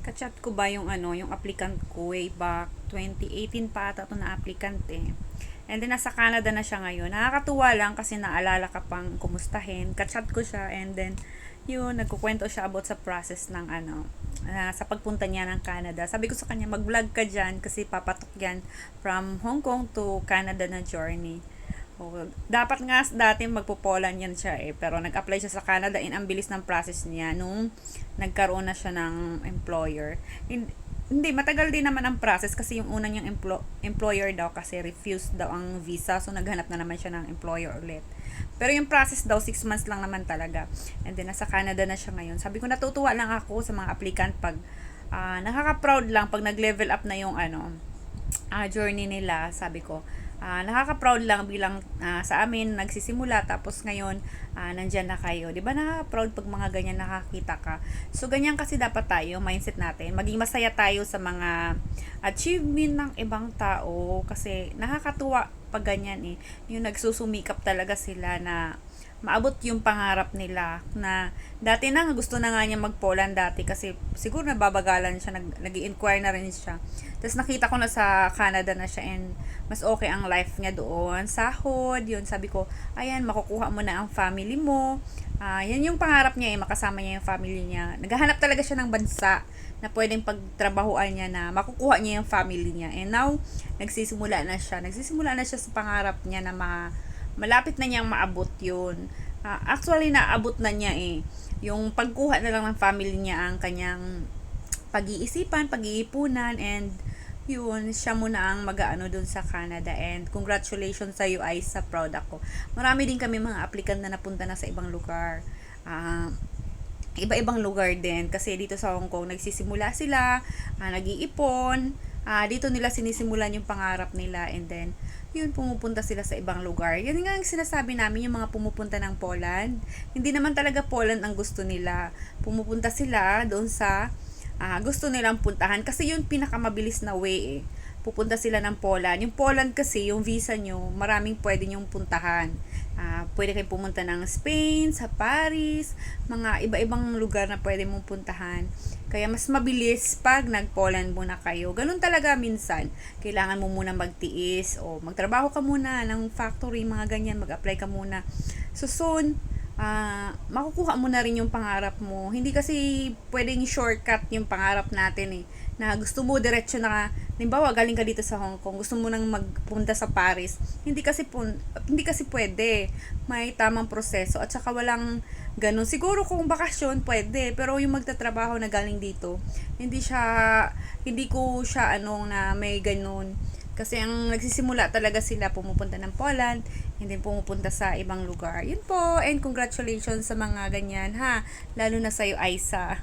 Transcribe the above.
Kachat ko ba yung yung applicant ko way back 2018 pa ata ito na applicant eh. And then nasa Canada na siya ngayon. Nakakatuwa lang kasi naalala ka pang kumustahin. Kachat ko siya and then yun, nagkukwento siya about sa process ng sa pagpunta niya ng Canada. Sabi ko sa kanya, mag-vlog ka dyan kasi papatok yan from Hong Kong to Canada na journey. Oh, dapat nga dati magpo-Poland yan siya eh. Pero nag-apply siya sa Canada and ang bilis ng process niya nung nagkaroon na siya ng employer. Hindi, matagal din naman ang process kasi yung una niyang employer daw kasi refused daw ang visa. So, naghanap na naman siya ng employer ulit. Pero yung process daw, 6 months lang naman talaga. And then, nasa Canada na siya ngayon. Sabi ko, natutuwa lang ako sa mga applicant pag nakaka-proud lang pag nag-level up na yung journey nila. Sabi ko, nakaka-proud lang bilang sa amin nagsisimula tapos ngayon nandyan na kayo. 'Di ba nakaka-proud pag mga ganyan nakakita ka. So ganyan kasi dapat tayo, mindset natin. Maging masaya tayo sa mga achievement ng ibang tao kasi nakakatuwa pag ganyan eh. Yung nagsusumikap talaga sila na maabot yung pangarap nila na dati na gusto na nga niya mag-Poland dati kasi siguro nababagalan siya, nag-i-inquire na rin siya. Tapos nakita ko na sa Canada na siya and mas okay ang life niya doon. Sahod, yun. Sabi ko, ayan, makukuha mo na ang family mo. Yan yung pangarap niya eh, makasama niya yung family niya. Naghahanap talaga siya ng bansa na pwedeng pagtrabahuan niya na makukuha niya yung family niya. And now, nagsisimula na siya. Nagsisimula na siya sa pangarap niya na malapit na niyang maabot yun. Actually, naabot na niya eh. Yung pagkuha na lang ng family niya ang kanyang pag-iisipan, pag-iipunan, and yun, siya muna ang mag-aano dun sa Canada. And congratulations sa iyo, ay sa proud ako. Marami din kami mga applicant na napunta na sa ibang lugar. Iba-ibang lugar din. Kasi dito sa Hong Kong, nagsisimula sila, nag-iipon, dito nila sinisimulan yung pangarap nila. And then, yun, pumupunta sila sa ibang lugar. Yan nga ang sinasabi namin, yung mga pumupunta ng Poland. Hindi naman talaga Poland ang gusto nila. Pumupunta sila doon sa gusto nilang puntahan kasi yun pinakamabilis na way eh. Pupunta sila ng Poland. Yung Poland kasi, yung visa nyo, maraming pwede nyong puntahan. Pwede kayong pumunta ng Spain, sa Paris, mga iba-ibang lugar na pwede mong puntahan. Kaya mas mabilis pag nag-Poland muna kayo. Ganun talaga minsan. Kailangan mo muna magtiis o magtrabaho ka muna ng factory, mga ganyan, mag-apply ka muna. So soon, makukuha mo na rin yung pangarap mo. Hindi kasi pwedeng shortcut yung pangarap natin eh. Na gusto mo diretso na, halimbawa galing ka dito sa Hong Kong, gusto mo nang magpunta sa Paris. Hindi kasi pwede. May tamang proseso at saka walang ganun. Siguro kung bakasyon pwede, pero yung magtatrabaho na galing dito, hindi ko siya na may ganun. Kasi ang nagsisimula talaga sila pumupunta ng Poland, hindi pumupunta sa ibang lugar. Yun po, and congratulations sa mga ganyan ha, lalo na sa'yo, Aisa.